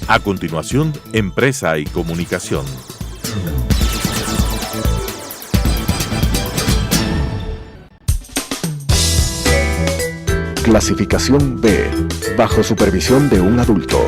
A continuación, Empresa y Comunicación. Clasificación B, bajo supervisión de un adulto.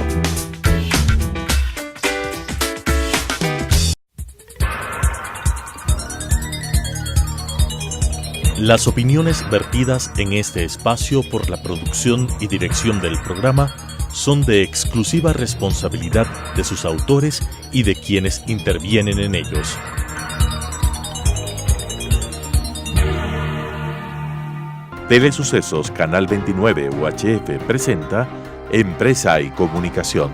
Las opiniones vertidas en este espacio por la producción y dirección del programa son de exclusiva responsabilidad de sus autores y de quienes intervienen en ellos. Telesucesos Canal 29 UHF presenta Empresa y Comunicación.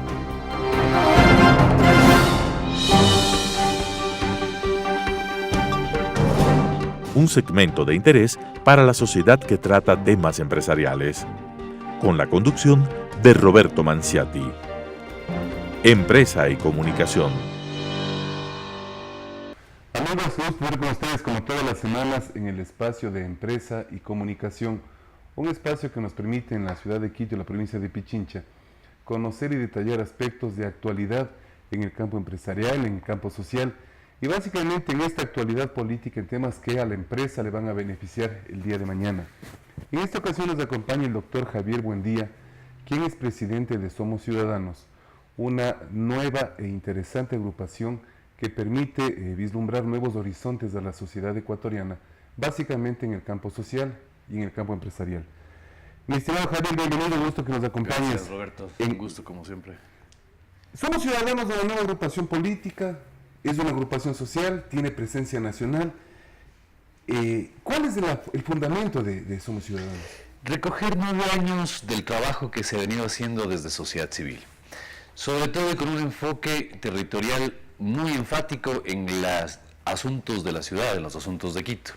Un segmento de interés para la sociedad que trata temas empresariales, con la conducción de Roberto Manciati. Empresa y Comunicación. Amigos, gusto estar con ustedes como todas las semanas en el espacio de Empresa y Comunicación, un espacio que nos permite en la ciudad de Quito y la provincia de Pichincha conocer y detallar aspectos de actualidad en el campo empresarial, en el campo social y básicamente en esta actualidad política en temas que a la empresa le van a beneficiar el día de mañana. En esta ocasión nos acompaña el doctor Javier Buendía, quien es presidente de Somos Ciudadanos, una nueva e interesante agrupación que permite vislumbrar nuevos horizontes a la sociedad ecuatoriana, básicamente en el campo social y en el campo empresarial. Mi estimado Javier, bienvenido, gusto que nos acompañes. Gracias, Roberto, un gusto como siempre. Somos Ciudadanos de una nueva agrupación política, es una agrupación social, tiene presencia nacional. ¿Cuál es el fundamento de Somos Ciudadanos? Recoger 9 años del trabajo que se ha venido haciendo desde sociedad civil, sobre todo con un enfoque territorial muy enfático en los asuntos de la ciudad, en los asuntos de Quito.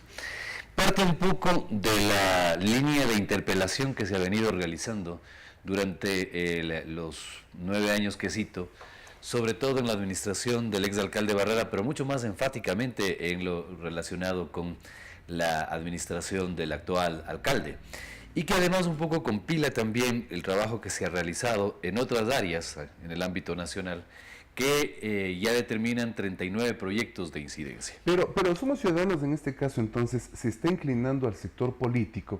Parte un poco de la línea de interpelación que se ha venido realizando durante los 9 años que cito, sobre todo en la administración del exalcalde Barrera, pero mucho más enfáticamente en lo relacionado con la administración del actual alcalde. Y que además un poco compila también el trabajo que se ha realizado en otras áreas, en el ámbito nacional, que ya determinan 39 proyectos de incidencia. Pero Somos Ciudadanos en este caso entonces se está inclinando al sector político,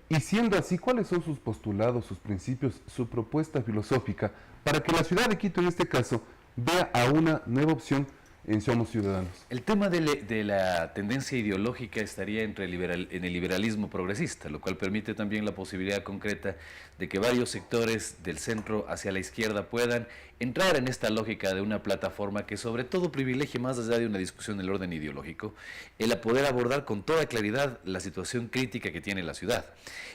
y siendo así, ¿cuáles son sus postulados, sus principios, su propuesta filosófica para que la ciudad de Quito en este caso vea a una nueva opción en Somos Ciudadanos? El tema de la tendencia ideológica estaría en el liberalismo progresista, lo cual permite también la posibilidad concreta de que varios sectores del centro hacia la izquierda puedan entrar en esta lógica de una plataforma que sobre todo privilegie, más allá de una discusión del orden ideológico, el poder abordar con toda claridad la situación crítica que tiene la ciudad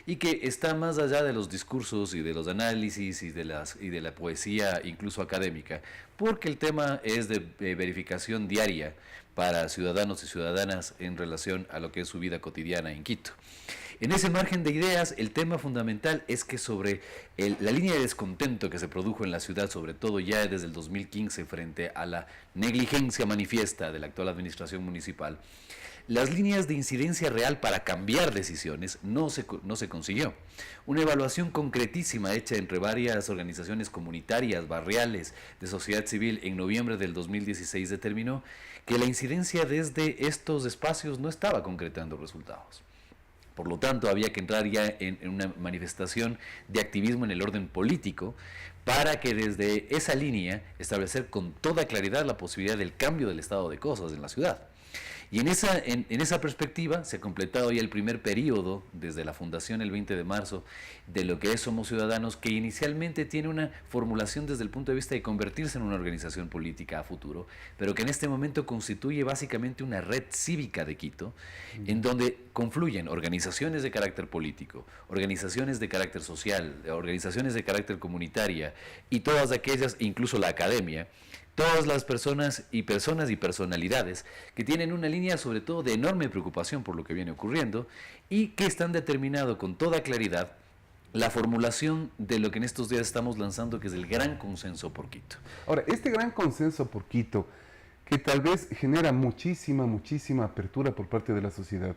y que está más allá de los discursos y de los análisis y de la poesía incluso académica, porque el tema es de verificación diaria para ciudadanos y ciudadanas en relación a lo que es su vida cotidiana en Quito. En ese margen de ideas, el tema fundamental es que sobre la línea de descontento que se produjo en la ciudad, sobre todo ya desde el 2015 frente a la negligencia manifiesta de la actual administración municipal, las líneas de incidencia real para cambiar decisiones no se consiguió. Una evaluación concretísima hecha entre varias organizaciones comunitarias, barriales, de sociedad civil en noviembre del 2016 determinó que la incidencia desde estos espacios no estaba concretando resultados. Por lo tanto, había que entrar ya en una manifestación de activismo en el orden político para que desde esa línea establecer con toda claridad la posibilidad del cambio del estado de cosas en la ciudad. Y en esa perspectiva se ha completado ya el primer periodo desde la fundación el 20 de marzo de lo que es Somos Ciudadanos, que inicialmente tiene una formulación desde el punto de vista de convertirse en una organización política a futuro, pero que en este momento constituye básicamente una red cívica de Quito, en donde confluyen organizaciones de carácter político, organizaciones de carácter social, organizaciones de carácter comunitaria y todas aquellas, incluso la academia, todas las personas y personalidades que tienen una línea sobre todo de enorme preocupación por lo que viene ocurriendo y que están determinando con toda claridad la formulación de lo que en estos días estamos lanzando, que es el Gran Consenso por Quito. Ahora, este Gran Consenso por Quito, que tal vez genera muchísima apertura por parte de la sociedad,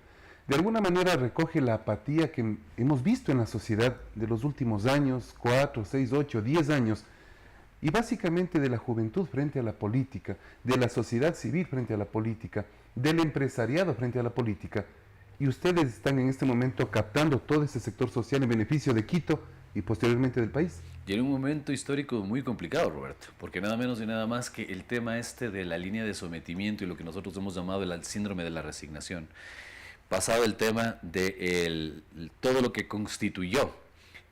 de alguna manera recoge la apatía que hemos visto en la sociedad de los últimos años, 4, 6, 8, 10 años, y básicamente de la juventud frente a la política, de la sociedad civil frente a la política, del empresariado frente a la política. Y ustedes están en este momento captando todo ese sector social en beneficio de Quito y posteriormente del país. Y en un momento histórico muy complicado, Roberto, porque nada menos y nada más que el tema de la línea de sometimiento y lo que nosotros hemos llamado el síndrome de la resignación, pasado el tema de todo lo que constituyó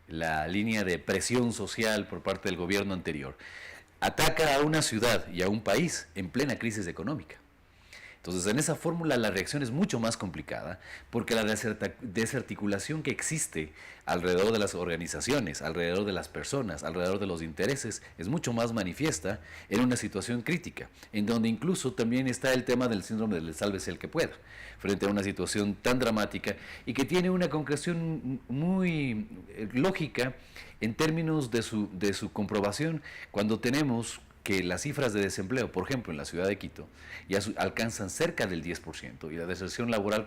la línea de presión social por parte del gobierno anterior, ataca a una ciudad y a un país en plena crisis económica. Entonces, en esa fórmula la reacción es mucho más complicada porque la desarticulación que existe alrededor de las organizaciones, alrededor de las personas, alrededor de los intereses, es mucho más manifiesta en una situación crítica, en donde incluso también está el tema del síndrome del sálvese el que pueda, frente a una situación tan dramática y que tiene una concreción muy lógica en términos de su comprobación cuando tenemos que las cifras de desempleo, por ejemplo, en la ciudad de Quito, ya alcanzan cerca del 10% y la deserción laboral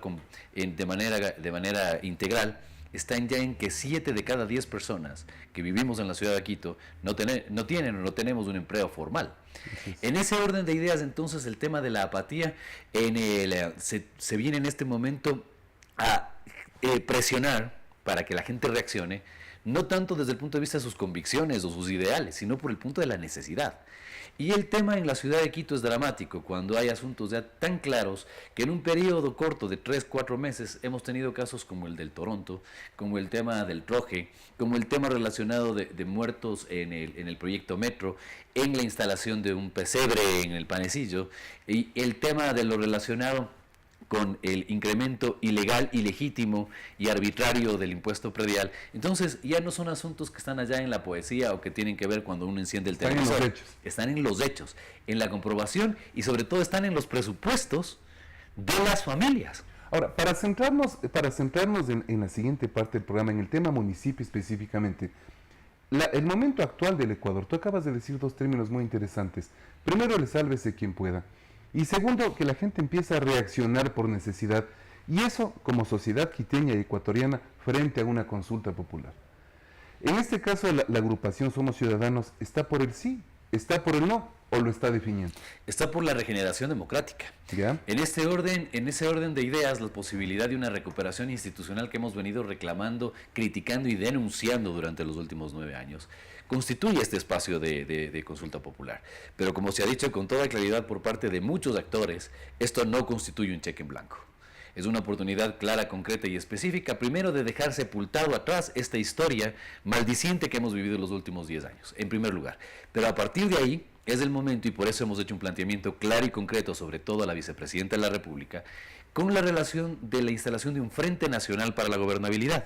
de manera integral están ya en que 7 de cada 10 personas que vivimos en la ciudad de Quito no tienen o no tenemos un empleo formal. En ese orden de ideas, entonces, el tema de la apatía se viene en este momento a presionar para que la gente reaccione, no tanto desde el punto de vista de sus convicciones o sus ideales, sino por el punto de la necesidad. Y el tema en la ciudad de Quito es dramático cuando hay asuntos ya tan claros que en un periodo corto de 3-4 meses hemos tenido casos como el del Toronto, como el tema del Troje, como el tema relacionado de muertos en el proyecto Metro, en la instalación de un pesebre en el Panecillo, y el tema de lo relacionado con el incremento ilegal, ilegítimo y arbitrario del impuesto predial. Entonces, ya no son asuntos que están allá en la poesía o que tienen que ver cuando uno enciende el televisor. Están en los hechos. Están en los hechos, en la comprobación y sobre todo están en los presupuestos de las familias. Ahora, para centrarnos en la siguiente parte del programa, en el tema municipio específicamente, el momento actual del Ecuador, tú acabas de decir dos términos muy interesantes. Primero, el sálvese quien pueda. Y segundo, que la gente empieza a reaccionar por necesidad, y eso como sociedad quiteña y ecuatoriana frente a una consulta popular. En este caso, la agrupación Somos Ciudadanos está por el sí, está por el no, o lo está definiendo. Está por la regeneración democrática. ¿Ya? En ese orden de ideas, la posibilidad de una recuperación institucional que hemos venido reclamando, criticando y denunciando durante los últimos 9 años, constituye este espacio de consulta popular. Pero como se ha dicho con toda claridad por parte de muchos actores, esto no constituye un cheque en blanco. Es una oportunidad clara, concreta y específica, primero de dejar sepultado atrás esta historia maldiciente que hemos vivido en los últimos 10 años, en primer lugar. Pero a partir de ahí es el momento, y por eso hemos hecho un planteamiento claro y concreto, sobre todo a la vicepresidenta de la República, con la relación de la instalación de un Frente Nacional para la Gobernabilidad,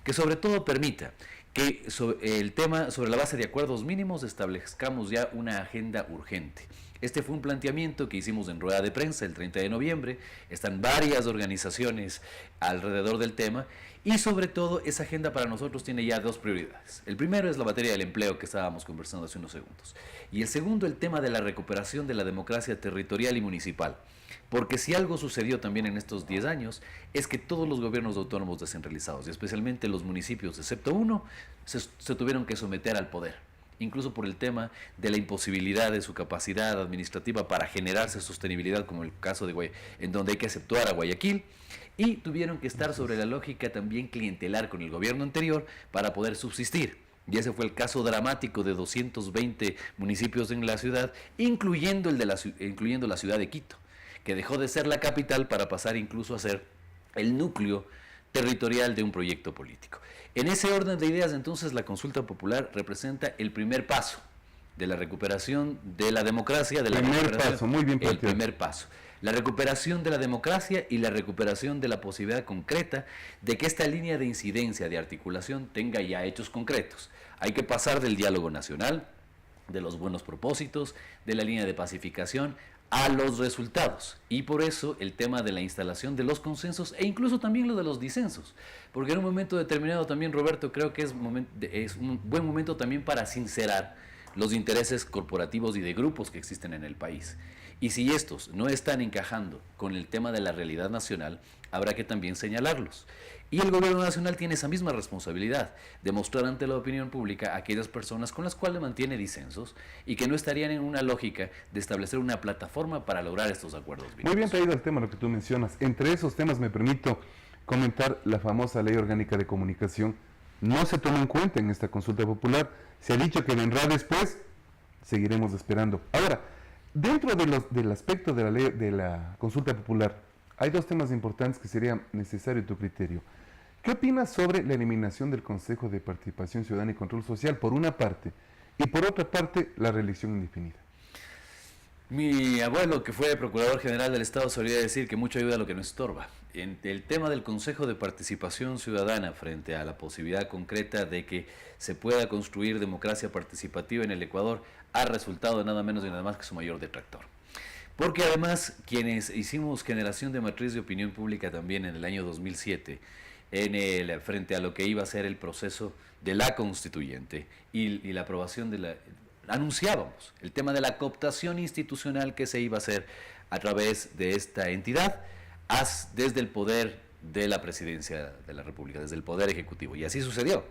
que sobre todo permita que el tema, sobre la base de acuerdos mínimos, establezcamos ya una agenda urgente. Este fue un planteamiento que hicimos en rueda de prensa el 30 de noviembre, están varias organizaciones alrededor del tema, y sobre todo esa agenda para nosotros tiene ya 2 prioridades. El primero es la materia del empleo que estábamos conversando hace unos segundos, y el segundo el tema de la recuperación de la democracia territorial y municipal. Porque si algo sucedió también en estos 10 años, es que todos los gobiernos autónomos descentralizados, y especialmente los municipios, excepto uno, se tuvieron que someter al poder, incluso por el tema de la imposibilidad de su capacidad administrativa para generarse sostenibilidad, como el caso de Guayaquil, en donde hay que exceptuar a Guayaquil, y tuvieron que estar sobre la lógica también clientelar con el gobierno anterior para poder subsistir. Y ese fue el caso dramático de 220 municipios en la ciudad, incluyendo la ciudad de Quito, que dejó de ser la capital para pasar incluso a ser el núcleo territorial de un proyecto político. En ese orden de ideas, entonces, la consulta popular representa el primer paso de la recuperación de la democracia, Muy bien planteado. el primer paso. La recuperación de la democracia y la recuperación de la posibilidad concreta de que esta línea de incidencia, de articulación, tenga ya hechos concretos. Hay que pasar del diálogo nacional, de los buenos propósitos, de la línea de pacificación, a los resultados, y por eso el tema de la instalación de los consensos e incluso también lo de los disensos, porque en un momento determinado también, Roberto, creo que es un buen momento también para sincerar los intereses corporativos y de grupos que existen en el país. Y si estos no están encajando con el tema de la realidad nacional, habrá que también señalarlos. Y el gobierno nacional tiene esa misma responsabilidad de mostrar ante la opinión pública a aquellas personas con las cuales mantiene disensos y que no estarían en una lógica de establecer una plataforma para lograr estos acuerdos. Muy bien traído el tema, lo que tú mencionas. Entre esos temas me permito comentar la famosa Ley Orgánica de Comunicación. No se toma en cuenta en esta consulta popular. Se ha dicho que vendrá después. Seguiremos esperando. Ahora, dentro del aspecto de la ley de la consulta popular, hay dos temas importantes que sería necesario tu criterio. ¿Qué opinas sobre la eliminación del Consejo de Participación Ciudadana y Control Social, por una parte, y por otra parte, la reelección indefinida? Mi abuelo, que fue Procurador General del Estado, solía decir que mucho ayuda a lo que no estorba. En el tema del Consejo de Participación Ciudadana, frente a la posibilidad concreta de que se pueda construir democracia participativa en el Ecuador, ha resultado nada menos y nada más que su mayor detractor. Porque además, quienes hicimos generación de matriz de opinión pública también en el año 2007, frente a lo que iba a ser el proceso de la constituyente y la aprobación de la... Anunciábamos el tema de la cooptación institucional que se iba a hacer a través de esta entidad, desde el poder de la presidencia de la República, desde el poder ejecutivo, y así sucedió.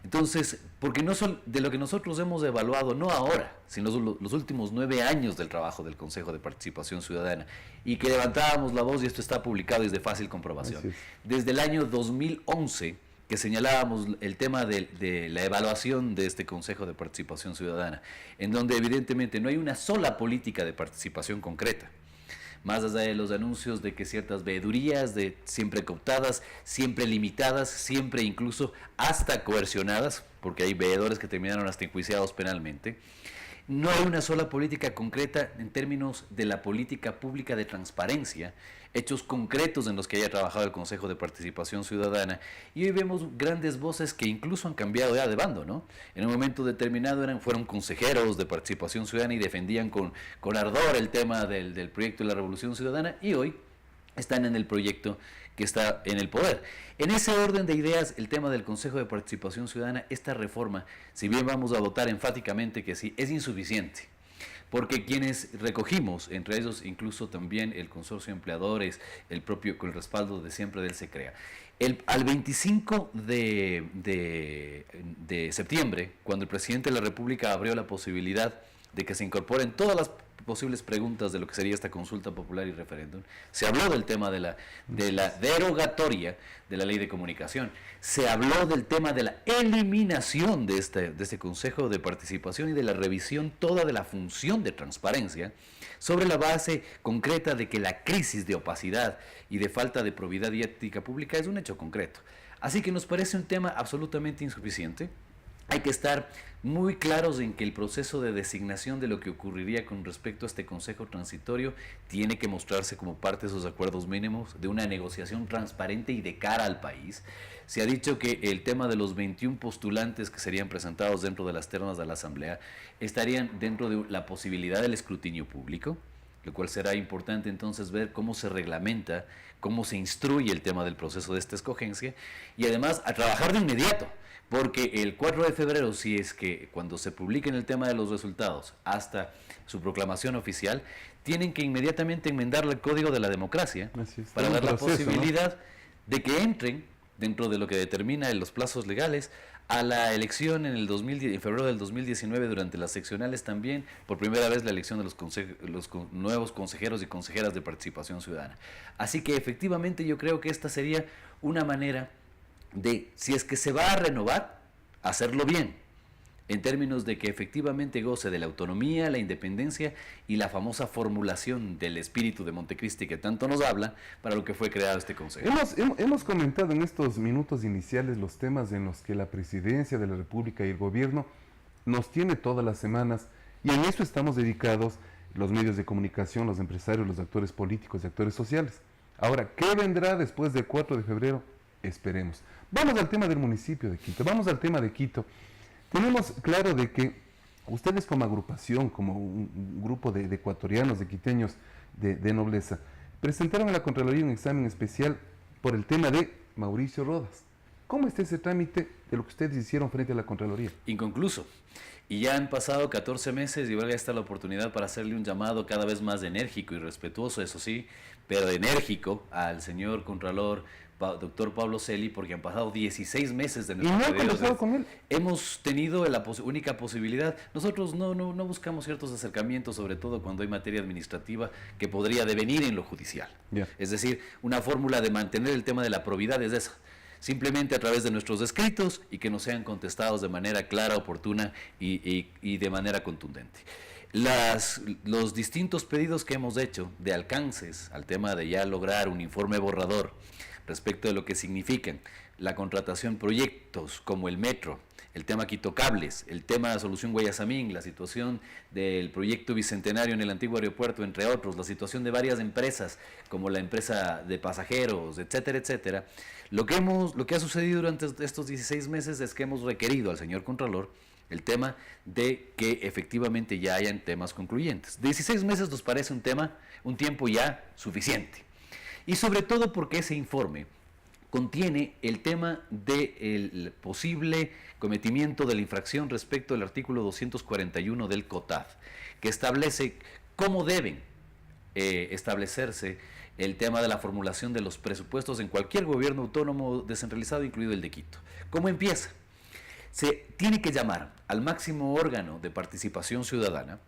Entonces, porque no son de lo que nosotros hemos evaluado, no ahora, sino los últimos 9 años del trabajo del Consejo de Participación Ciudadana, y que levantábamos la voz, y esto está publicado y es de fácil comprobación. Desde el año 2011, que señalábamos el tema de la evaluación de este Consejo de Participación Ciudadana, en donde evidentemente no hay una sola política de participación concreta. Más allá de los anuncios de que ciertas veedurías, siempre cooptadas, siempre limitadas, siempre incluso hasta coercionadas, porque hay veedores que terminaron hasta enjuiciados penalmente, no hay una sola política concreta en términos de la política pública de transparencia, hechos concretos en los que haya trabajado el Consejo de Participación Ciudadana. Y hoy vemos grandes voces que incluso han cambiado ya de bando, ¿no? En un momento determinado fueron consejeros de Participación Ciudadana y defendían con ardor el tema del proyecto de la Revolución Ciudadana, y hoy están en el proyecto que está en el poder. En ese orden de ideas, el tema del Consejo de Participación Ciudadana, esta reforma, si bien vamos a votar enfáticamente que sí, es insuficiente. Porque quienes recogimos, entre ellos incluso también el consorcio de empleadores, el propio, con el respaldo de siempre del SECREA, al 25 de septiembre, cuando el presidente de la República abrió la posibilidad de que se incorporen todas las posibles preguntas de lo que sería esta consulta popular y referéndum, se habló del tema de la derogatoria de la ley de comunicación, se habló del tema de la eliminación de este Consejo de Participación y de la revisión toda de la función de transparencia, sobre la base concreta de que la crisis de opacidad y de falta de probidad y ética pública es un hecho concreto. Así que nos parece un tema absolutamente insuficiente. Hay que estar muy claros en que el proceso de designación de lo que ocurriría con respecto a este Consejo Transitorio tiene que mostrarse como parte de esos acuerdos mínimos de una negociación transparente y de cara al país. Se ha dicho que el tema de los 21 postulantes que serían presentados dentro de las ternas de la Asamblea estarían dentro de la posibilidad del escrutinio público, lo cual será importante entonces ver cómo se reglamenta, cómo se instruye el tema del proceso de esta escogencia, y además a trabajar de inmediato. Porque el 4 de febrero, si es que cuando se publiquen el tema de los resultados hasta su proclamación oficial, tienen que inmediatamente enmendar el Código de la Democracia para dar la posibilidad, ¿no?, de que entren dentro de lo que determina los plazos legales a la elección en febrero del 2019, durante las seccionales también, por primera vez la elección de los nuevos consejeros y consejeras de participación ciudadana. Así que efectivamente yo creo que esta sería una manera de, si es que se va a renovar, hacerlo bien, en términos de que efectivamente goce de la autonomía, la independencia y la famosa formulación del espíritu de Montecristi que tanto nos habla para lo que fue creado este Consejo. Hemos comentado en estos minutos iniciales los temas en los que la Presidencia de la República y el Gobierno nos tiene todas las semanas, y en eso estamos dedicados los medios de comunicación, los empresarios, los actores políticos y actores sociales. Ahora, ¿qué vendrá después del 4 de febrero? Esperemos. Vamos al tema del municipio de Quito, vamos al tema de Quito. Tenemos claro de que ustedes como agrupación, como un grupo de ecuatorianos, de quiteños de nobleza, presentaron a la Contraloría un examen especial por el tema de Mauricio Rodas. ¿Cómo está ese trámite de lo que ustedes hicieron frente a la Contraloría? Inconcluso. Y ya han pasado 14 meses y valga esta la oportunidad para hacerle un llamado cada vez más enérgico y respetuoso, eso sí, pero enérgico al señor Contralor, doctor Pablo Celi, porque han pasado 16 meses de nuestro ¿Y no han conversado con él? Hemos tenido la única posibilidad. Nosotros no buscamos ciertos acercamientos, sobre todo cuando hay materia administrativa que podría devenir en lo judicial. Yeah. Es decir, una fórmula de mantener el tema de la probidad es esa. Simplemente a través de nuestros escritos y que nos sean contestados de manera clara, oportuna y de manera contundente. Los distintos pedidos que hemos hecho de alcances al tema de ya lograr un informe borrador respecto de lo que significan la contratación proyectos como el metro, el tema Quito Cables, el tema de la solución Guayasamín, la situación del proyecto bicentenario en el antiguo aeropuerto, entre otros, la situación de varias empresas como la empresa de pasajeros, etcétera, etcétera. Lo que ha sucedido durante estos 16 meses es que hemos requerido al señor Contralor el tema de que efectivamente ya hayan temas concluyentes. 16 meses nos parece un tiempo ya suficiente. Y sobre todo porque ese informe contiene el tema del posible cometimiento de la infracción respecto al artículo 241 del COTAD, que establece cómo deben establecerse el tema de la formulación de los presupuestos en cualquier gobierno autónomo descentralizado, incluido el de Quito. ¿Cómo empieza? Se tiene que llamar al máximo órgano de participación ciudadana,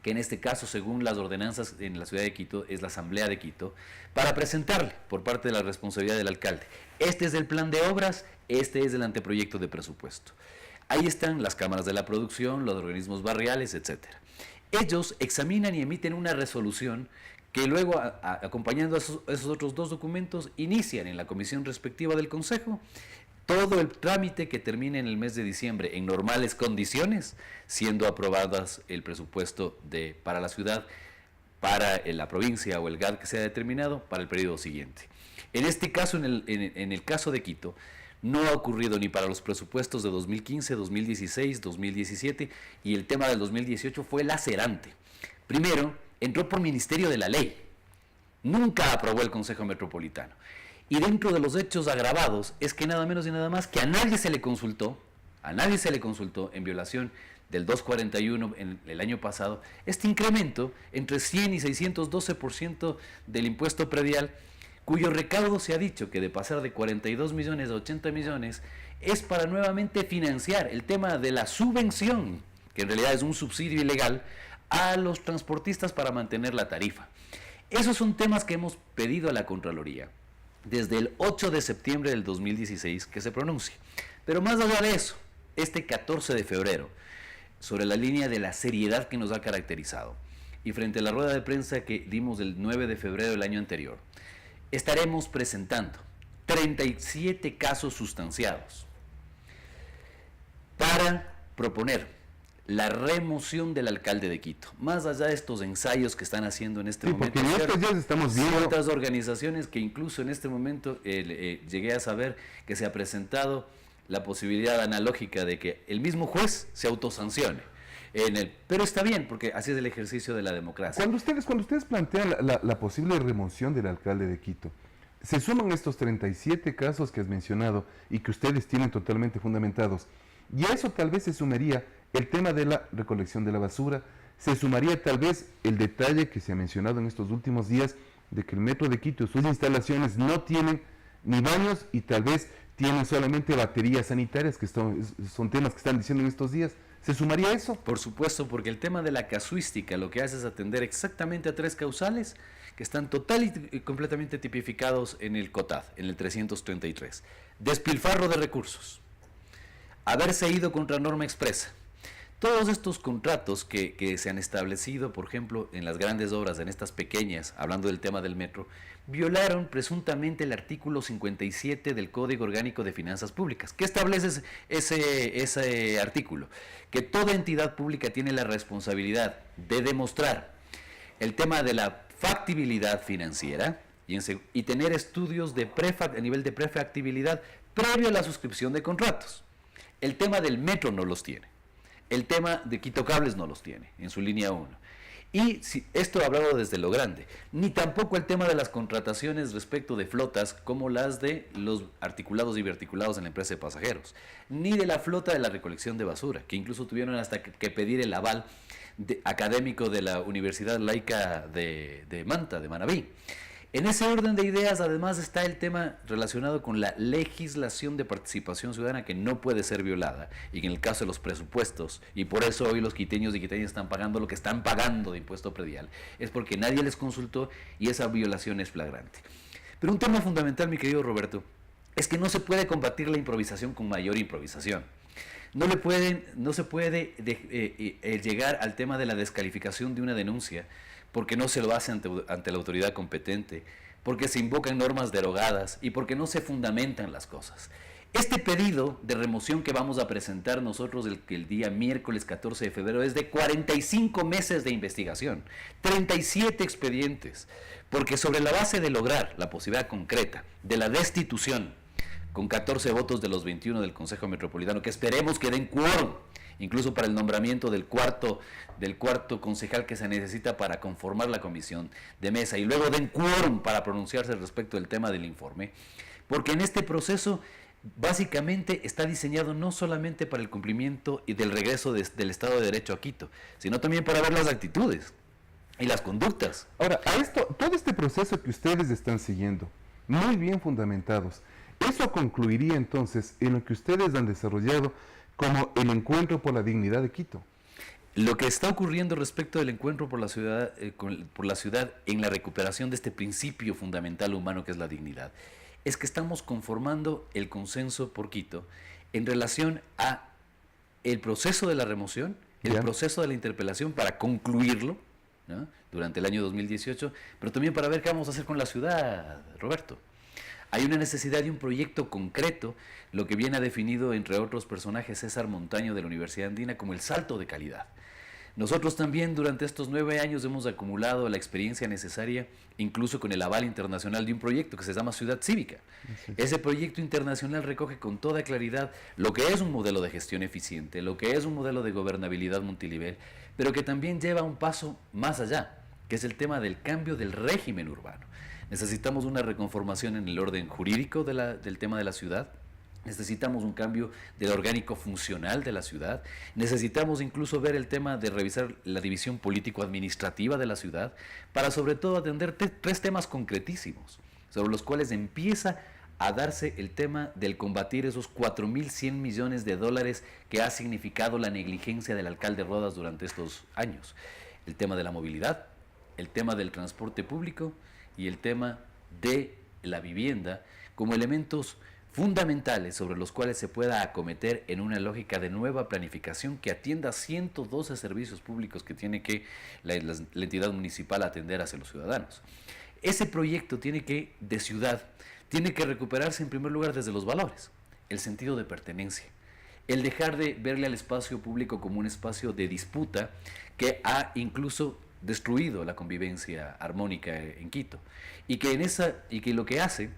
que en este caso, según las ordenanzas en la ciudad de Quito, es la Asamblea de Quito, para presentarle por parte de la responsabilidad del alcalde. Este es el plan de obras, este es el anteproyecto de presupuesto. Ahí están las cámaras de la producción, los organismos barriales, etc. Ellos examinan y emiten una resolución que luego, acompañando a esos otros dos documentos, inician en la comisión respectiva del Consejo todo el trámite que termine en el mes de diciembre en normales condiciones, siendo aprobadas el presupuesto para la ciudad, para la provincia o el GAD que sea determinado para el periodo siguiente. En este caso, en el caso de Quito, no ha ocurrido ni para los presupuestos de 2015, 2016, 2017 y el tema del 2018 fue lacerante. Primero, entró por Ministerio de la Ley. Nunca aprobó el Consejo Metropolitano. Y dentro de los hechos agravados es que nada menos y nada más que a nadie se le consultó en violación del 241 en el año pasado, este incremento entre 100 y 612% del impuesto predial, cuyo recaudo se ha dicho que de pasar de 42 millones a 80 millones es para nuevamente financiar el tema de la subvención, que en realidad es un subsidio ilegal, a los transportistas para mantener la tarifa. Esos son temas que hemos pedido a la Contraloría desde el 8 de septiembre del 2016 que se pronuncie. Pero más allá de eso, este 14 de febrero, sobre la línea de la seriedad que nos ha caracterizado, y frente a la rueda de prensa que dimos el 9 de febrero del año anterior, estaremos presentando 37 casos sustanciados para proponer la remoción del alcalde de Quito, más allá de estos ensayos que están haciendo en este momento. Porque en estos días estamos viendo otras organizaciones que incluso en este momento llegué a saber que se ha presentado la posibilidad analógica de que el mismo juez se autosancione. Pero está bien, porque así es el ejercicio de la democracia. Cuando ustedes plantean la posible remoción del alcalde de Quito, se suman estos 37 casos que has mencionado y que ustedes tienen totalmente fundamentados, y a eso tal vez se sumaría el tema de la recolección de la basura, se sumaría tal vez el detalle que se ha mencionado en estos últimos días de que el Metro de Quito, sus instalaciones no tienen ni baños y tal vez tienen solamente baterías sanitarias, que son temas que están diciendo en estos días. ¿Se sumaría eso? Por supuesto, porque el tema de la casuística lo que hace es atender exactamente a 3 causales que están total y completamente tipificados en el COTAD, en el 333. Despilfarro de recursos, haberse ido contra norma expresa. Todos estos contratos que se han establecido, por ejemplo, en las grandes obras, en estas pequeñas, hablando del tema del metro, violaron presuntamente el artículo 57 del Código Orgánico de Finanzas Públicas. ¿Qué establece ese artículo? Que toda entidad pública tiene la responsabilidad de demostrar el tema de la factibilidad financiera y tener estudios a nivel de prefactibilidad previo a la suscripción de contratos. El tema del metro no los tiene. El tema de Quito Cables no los tiene en su línea 1. Y si, esto hablado desde lo grande, ni tampoco el tema de las contrataciones respecto de flotas como las de los articulados y biarticulados en la empresa de pasajeros, ni de la flota de la recolección de basura, que incluso tuvieron hasta que pedir el aval académico de la Universidad Laica de Manta, de Manabí. En ese orden de ideas, además, está el tema relacionado con la legislación de participación ciudadana que no puede ser violada, y que en el caso de los presupuestos, y por eso hoy los quiteños y quiteñas están pagando lo que están pagando de impuesto predial, es porque nadie les consultó y esa violación es flagrante. Pero un tema fundamental, mi querido Roberto, es que no se puede combatir la improvisación con mayor improvisación. No se puede llegar al tema de la descalificación de una denuncia porque no se lo hace ante la autoridad competente, porque se invocan normas derogadas y porque no se fundamentan las cosas. Este pedido de remoción que vamos a presentar nosotros el día miércoles 14 de febrero es de 45 meses de investigación, 37 expedientes, porque sobre la base de lograr la posibilidad concreta de la destitución con 14 votos de los 21 del Consejo Metropolitano, que esperemos que den quórum, incluso para el nombramiento del cuarto concejal que se necesita para conformar la comisión de mesa, y luego den quórum para pronunciarse respecto del tema del informe, porque en este proceso básicamente está diseñado no solamente para el cumplimiento y del regreso del Estado de Derecho a Quito, sino también para ver las actitudes y las conductas. Ahora, todo este proceso que ustedes están siguiendo, muy bien fundamentados, eso concluiría entonces en lo que ustedes han desarrollado como el Encuentro por la Dignidad de Quito. Lo que está ocurriendo respecto del encuentro por la ciudad en la recuperación de este principio fundamental humano que es la dignidad, es que estamos conformando el consenso por Quito en relación a el proceso de la remoción, el proceso de la interpelación para concluirlo, ¿no?, durante el año 2018, pero también para ver qué vamos a hacer con la ciudad, Roberto. Hay una necesidad de un proyecto concreto, lo que viene definido, entre otros personajes, César Montaño de la Universidad Andina, como el salto de calidad. Nosotros también durante estos 9 años hemos acumulado la experiencia necesaria, incluso con el aval internacional de un proyecto que se llama Ciudad Cívica. Ese proyecto internacional recoge con toda claridad lo que es un modelo de gestión eficiente, lo que es un modelo de gobernabilidad multinivel, pero que también lleva un paso más allá, que es el tema del cambio del régimen urbano. Necesitamos una reconformación en el orden jurídico del tema de la ciudad. Necesitamos un cambio del orgánico funcional de la ciudad. Necesitamos incluso ver el tema de revisar la división político-administrativa de la ciudad para sobre todo atender 3 temas concretísimos sobre los cuales empieza a darse el tema del combatir esos 4.100 millones de dólares que ha significado la negligencia del alcalde Rodas durante estos años. El tema de la movilidad, el tema del transporte público y el tema de la vivienda como elementos fundamentales sobre los cuales se pueda acometer en una lógica de nueva planificación que atienda 112 servicios públicos que tiene que la entidad municipal atender hacia los ciudadanos. Ese proyecto de ciudad tiene que recuperarse en primer lugar desde los valores, el sentido de pertenencia, el dejar de verle al espacio público como un espacio de disputa que ha incluso destruido la convivencia armónica en Quito, y que lo que hace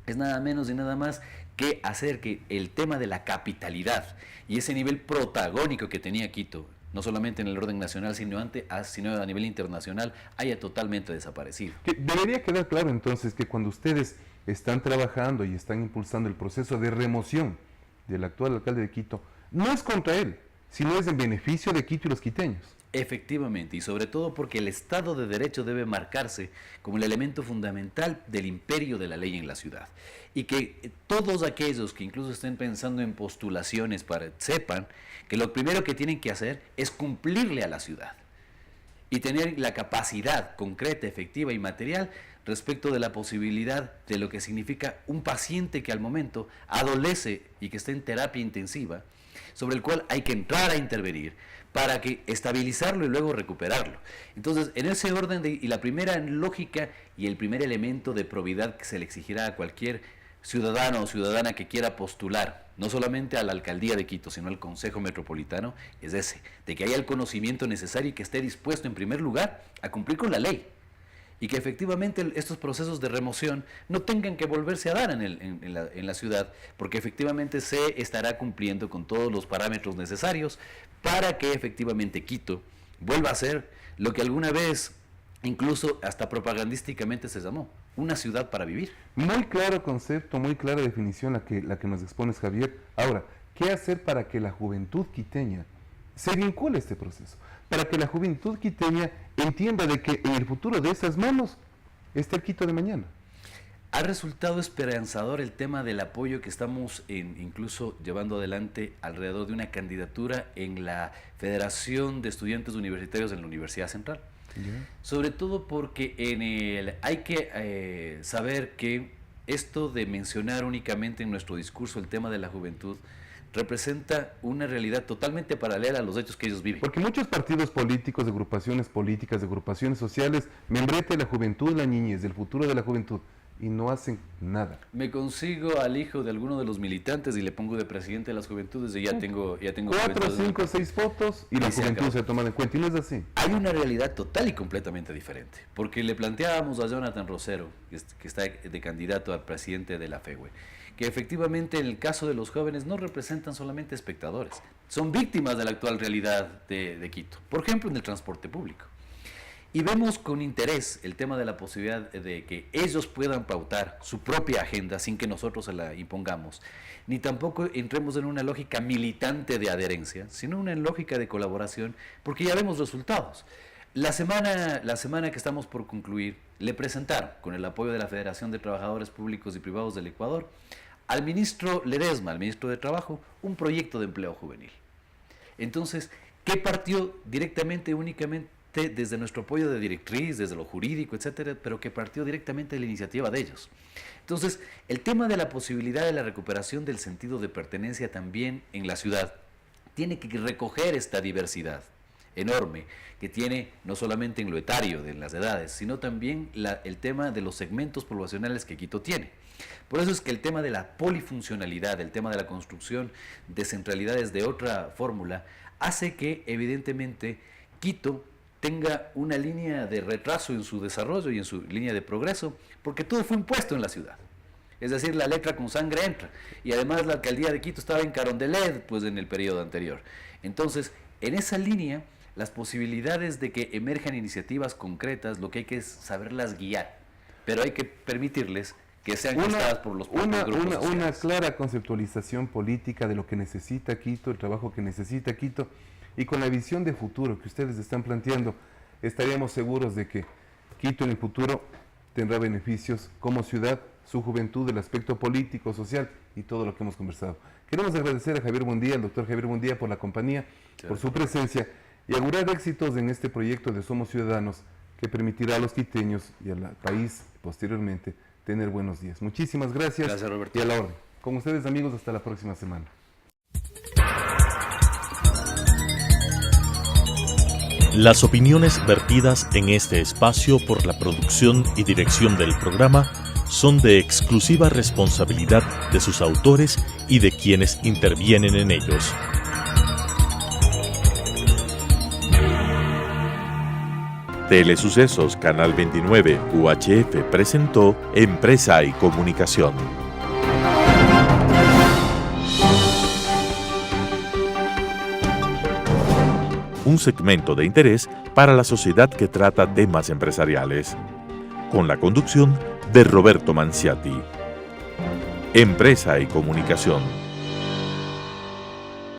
es nada menos y nada más que hacer que el tema de la capitalidad y ese nivel protagónico que tenía Quito, no solamente en el orden nacional, sino a nivel internacional, haya totalmente desaparecido. Debería quedar claro entonces que cuando ustedes están trabajando y están impulsando el proceso de remoción del actual alcalde de Quito, no es contra él, sino es en beneficio de Quito y los quiteños. Efectivamente, y sobre todo porque el Estado de Derecho debe marcarse como el elemento fundamental del imperio de la ley en la ciudad. Y que todos aquellos que incluso estén pensando en postulaciones sepan que lo primero que tienen que hacer es cumplirle a la ciudad y tener la capacidad concreta, efectiva y material respecto de la posibilidad de lo que significa un paciente que al momento adolece y que está en terapia intensiva, sobre el cual hay que entrar a intervenir para que estabilizarlo y luego recuperarlo. Entonces, en ese orden y la primera lógica y el primer elemento de probidad que se le exigirá a cualquier ciudadano o ciudadana que quiera postular, no solamente a la alcaldía de Quito, sino al Consejo Metropolitano, es ese, de que haya el conocimiento necesario y que esté dispuesto en primer lugar a cumplir con la ley. Y que efectivamente estos procesos de remoción no tengan que volverse a dar en la ciudad, porque efectivamente se estará cumpliendo con todos los parámetros necesarios para que efectivamente Quito vuelva a ser lo que alguna vez, incluso hasta propagandísticamente se llamó, una ciudad para vivir. Muy claro concepto, muy clara definición la que nos expones, Javier. Ahora, ¿qué hacer para que la juventud quiteña se vincule a este proceso? Para que la juventud quiteña entienda de que en el futuro de esas manos está el Quito de mañana. Ha resultado esperanzador el tema del apoyo que estamos incluso llevando adelante alrededor de una candidatura en la Federación de Estudiantes Universitarios en la Universidad Central. Yeah. Sobre todo porque hay que saber que esto de mencionar únicamente en nuestro discurso el tema de la juventud representa una realidad totalmente paralela a los hechos que ellos viven. Porque muchos partidos políticos, de agrupaciones políticas, de agrupaciones sociales, membrete la juventud, la niñez, el futuro de la juventud, y no hacen nada. Me consigo al hijo de alguno de los militantes y le pongo de presidente de las juventudes y ya tengo 4, 5, 6 fotos y la juventud se toma en cuenta, y no es así. Hay una realidad total y completamente diferente, porque le planteábamos a Jonathan Rosero, que está de candidato al presidente de la FEWE, que efectivamente en el caso de los jóvenes no representan solamente espectadores, son víctimas de la actual realidad de Quito, por ejemplo en el transporte público. Y vemos con interés el tema de la posibilidad de que ellos puedan pautar su propia agenda sin que nosotros se la impongamos, ni tampoco entremos en una lógica militante de adherencia, sino una lógica de colaboración, porque ya vemos resultados. La semana que estamos por concluir, le presentaron, con el apoyo de la Federación de Trabajadores Públicos y Privados del Ecuador, al ministro Ledesma, al ministro de Trabajo, un proyecto de empleo juvenil. Entonces, ¿qué partió directamente, únicamente, desde nuestro apoyo de directriz, desde lo jurídico, etcétera, pero que partió directamente de la iniciativa de ellos? Entonces, el tema de la posibilidad de la recuperación del sentido de pertenencia también en la ciudad tiene que recoger esta diversidad enorme que tiene no solamente en lo etario de las edades, sino también el tema de los segmentos poblacionales que Quito tiene. Por eso es que el tema de la polifuncionalidad, el tema de la construcción de centralidades de otra fórmula, hace que evidentemente Quito tenga una línea de retraso en su desarrollo y en su línea de progreso, porque todo fue impuesto en la ciudad. Es decir, la letra con sangre entra. Y además la alcaldía de Quito estaba en Carondelet, pues en el periodo anterior. Entonces, en esa línea, las posibilidades de que emerjan iniciativas concretas, lo que hay que es saberlas guiar, pero hay que permitirles que sean guiadas por los propios grupos sociales. Una clara conceptualización política de lo que necesita Quito, el trabajo que necesita Quito, y con la visión de futuro que ustedes están planteando, estaríamos seguros de que Quito en el futuro tendrá beneficios como ciudad, su juventud, el aspecto político, social y todo lo que hemos conversado. Queremos agradecer a Javier Buendía, al doctor Javier Buendía, por la compañía, por su presencia y augurar éxitos en este proyecto de Somos Ciudadanos que permitirá a los quiteños y al país posteriormente tener buenos días. Muchísimas gracias. Gracias, Roberto. Y a la orden. Con ustedes, amigos, hasta la próxima semana. Las opiniones vertidas en este espacio por la producción y dirección del programa son de exclusiva responsabilidad de sus autores y de quienes intervienen en ellos. Telesucesos Canal 29 UHF presentó Empresa y Comunicación. Un segmento de interés para la sociedad que trata temas empresariales, con la conducción de Roberto Manciati. Empresa y Comunicación.